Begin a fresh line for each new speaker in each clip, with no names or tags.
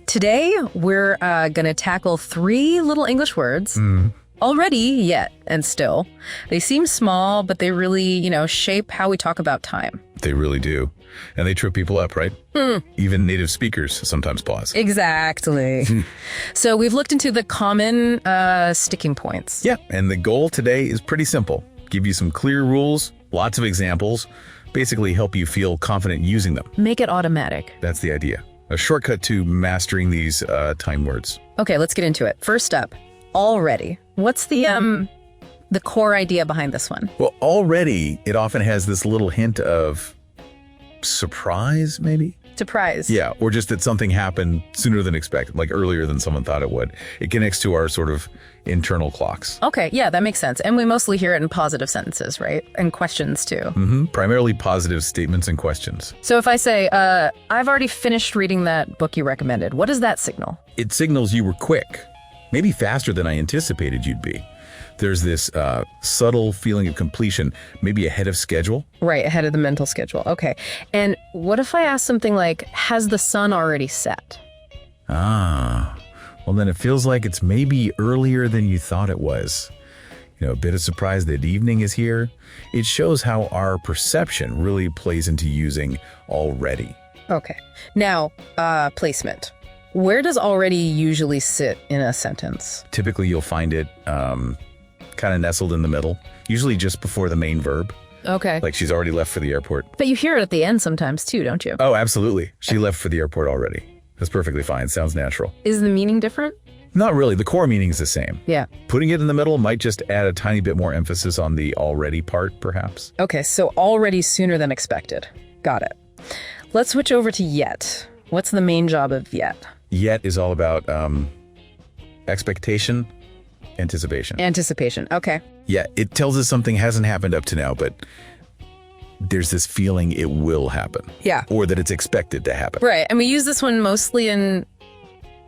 Today, we're going to tackle 3 little English words. Already, yet, and still. They seem small, but they really, shape how we talk about time.
They really do. And they trip people up, right? Even native speakers sometimes pause.
Exactly. So we've looked into the common sticking points.
Yeah, and the goal today is pretty simple. Give you some clear rules, lots of examples, basically help you feel confident using them.
Make it automatic.
That's the idea. A shortcut to mastering these time words.
Okay, let's get into it. First up, already. What's the core idea behind this one?
Well, already, it often has this little hint of surprise, maybe?
Surprise.
Yeah, or just that something happened sooner than expected, like earlier than someone thought it would. It connects to our sort of internal clocks.
Okay, yeah, that makes sense. And we mostly hear it in positive sentences, right? And questions, too.
Primarily positive statements and questions.
So if I say, I've already finished reading that book you recommended, what does that signal?
It signals you were quick, maybe faster than I anticipated you'd be. There's this subtle feeling of completion, maybe ahead of schedule.
Right, ahead of the mental schedule. Okay. And what if I ask something like, has the sun already set?
Well, then it feels like it's maybe earlier than you thought it was. A bit of surprise that evening is here. It shows how our perception really plays into using already.
Okay. Now, placement. Where does already usually sit in a sentence?
Typically, you'll find it kind of nestled in the middle, usually just before the main verb.
Okay.
Like she's already left for the airport.
But you hear it at the end sometimes too, don't you?
Oh, absolutely. She left for the airport already. That's perfectly fine. Sounds natural.
Is the meaning different?
Not really. The core meaning is the same.
Yeah.
Putting it in the middle might just add a tiny bit more emphasis on the already part, perhaps.
Okay, so already sooner than expected. Got it. Let's switch over to yet. What's the main job of yet?
Yet is all about expectation, anticipation.
Anticipation, okay.
Yeah, it tells us something hasn't happened up to now, but there's this feeling it will happen.
Yeah.
Or that it's expected to happen.
Right, and we use this one mostly in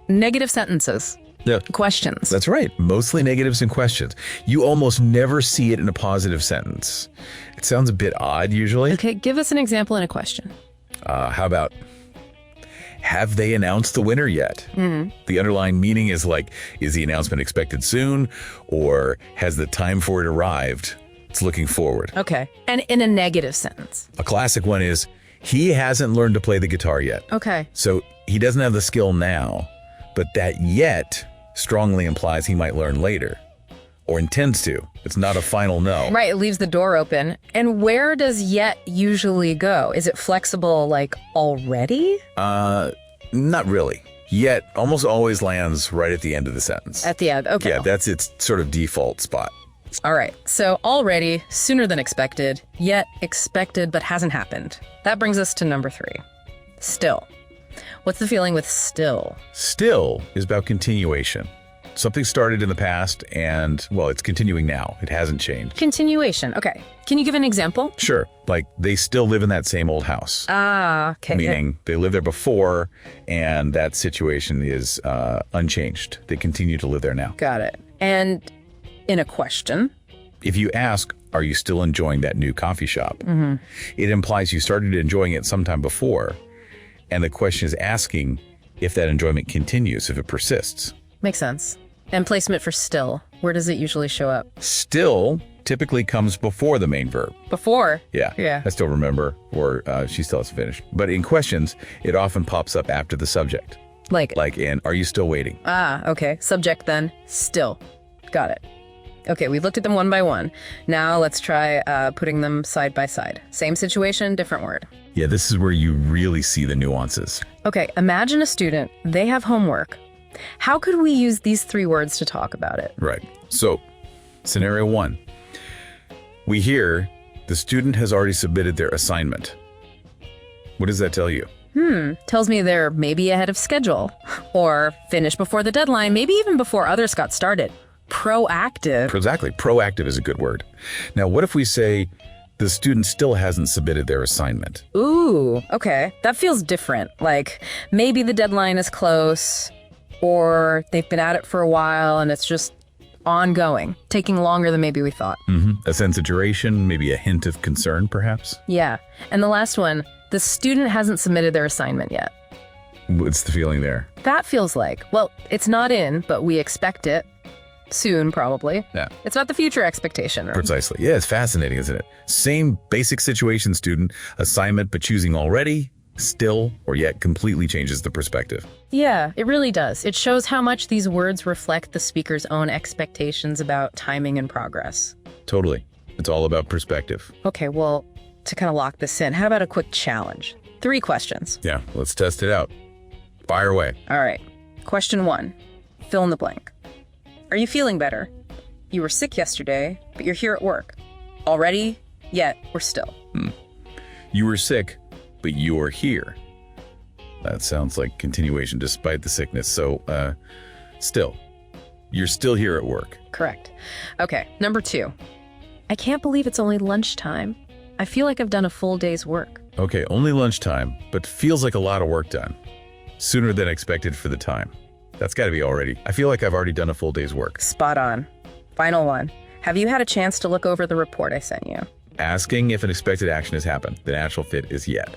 negative sentences.
Yeah.
Questions.
That's right. Mostly negatives and questions. You almost never see it in a positive sentence. It sounds a bit odd usually.
Okay, give us an example in a question.
How about, have they announced the winner yet? The underlying meaning is like, is the announcement expected soon? Or has the time for it arrived? It's looking forward.
Okay, and in a negative sentence.
A classic one is, he hasn't learned to play the guitar yet.
Okay.
So he doesn't have the skill now, but that yet strongly implies he might learn later. Or intends to. It's not a final no.
Right, it leaves the door open. And where does yet usually go? Is it flexible like already?
Not really. Yet almost always lands right at the end of the sentence.
At the end, okay.
Yeah, that's its sort of default spot.
All right, so already, sooner than expected, yet expected but hasn't happened. That brings us to number 3. Still. What's the feeling with still?
Still is about continuation. Something started in the past and, well, it's continuing now. It hasn't changed.
Continuation, okay. Can you give an example?
Sure, like they still live in that same old house.
Okay.
Meaning they lived there before and that situation is unchanged. They continue to live there now.
Got it. And in a question?
If you ask, are you still enjoying that new coffee shop? It implies you started enjoying it sometime before. And the question is asking if that enjoyment continues, if it persists.
Makes sense. And placement for still, where does it usually show up?
Still typically comes before the main verb.
Before?
Yeah.
Yeah.
I still remember, or she still hasn't finished. But in questions, it often pops up after the subject.
Like
in, are you still waiting?
Okay. Subject then, still. Got it. Okay, we looked at them one by one. Now let's try putting them side by side. Same situation, different word.
Yeah, this is where you really see the nuances.
Okay, imagine a student, they have homework. How could we use these 3 words to talk about it?
Right. So, scenario 1. We hear the student has already submitted their assignment. What does that tell you?
Tells me they're maybe ahead of schedule, or finished before the deadline, maybe even before others got started. Proactive.
Exactly. Proactive is a good word. Now, what if we say the student still hasn't submitted their assignment?
Ooh, okay. That feels different. Like maybe the deadline is close, or they've been at it for a while and it's just ongoing, taking longer than maybe we thought.
A sense of duration, maybe a hint of concern, perhaps?
Yeah. And the last one, the student hasn't submitted their assignment yet.
What's the feeling there?
That feels like, well, it's not in, but we expect it. Soon, probably.
Yeah.
It's not the future expectation. Right?
Precisely. Yeah, it's fascinating, isn't it? Same basic situation, student, assignment, but choosing already, still, or yet completely changes the perspective.
Yeah, it really does. It shows how much these words reflect the speaker's own expectations about timing and progress.
Totally. It's all about perspective.
Okay, well, to kind of lock this in, how about a quick challenge? 3 questions.
Yeah, let's test it out. Fire away.
All right. Question 1. Fill in the blank. Are you feeling better? You were sick yesterday, but you're here at work. Already, yet, or still.
You were sick, but you're here. That sounds like continuation despite the sickness. So, still. You're still here at work.
Correct. Okay, number 2. I can't believe it's only lunchtime. I feel like I've done a full day's work.
Okay, only lunchtime, but feels like a lot of work done. Sooner than expected for the time. That's got to be already. I feel like I've already done a full day's work.
Spot on. Final one. Have you had a chance to look over the report I sent you?
Asking if an expected action has happened. The natural fit is yet.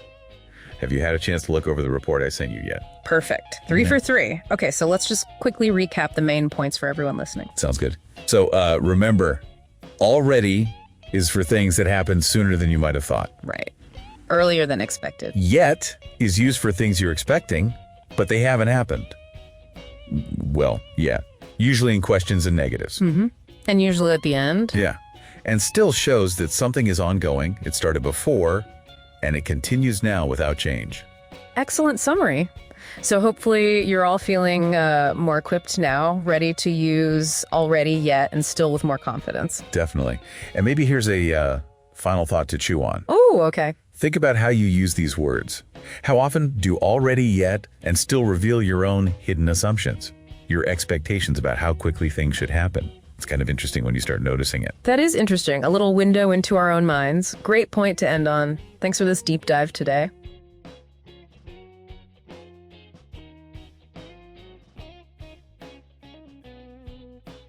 Have you had a chance to look over the report I sent you yet?
Perfect. 3 for 3. Okay, so let's just quickly recap the main points for everyone listening.
Sounds good. So remember, already is for things that happened sooner than you might have thought.
Right. Earlier than expected.
Yet is used for things you're expecting, but they haven't happened. Well, yeah. Usually in questions and negatives.
And usually at the end.
Yeah. And still shows that something is ongoing. It started before, and it continues now without change.
Excellent summary. So hopefully you're all feeling more equipped now, ready to use already, yet, and still with more confidence.
Definitely. And maybe here's a final thought to chew on.
Oh, okay.
Think about how you use these words. How often do already, yet, and still reveal your own hidden assumptions, your expectations about how quickly things should happen? It's kind of interesting when you start noticing it.
That is interesting. A little window into our own minds. Great point to end on. Thanks for this deep dive today.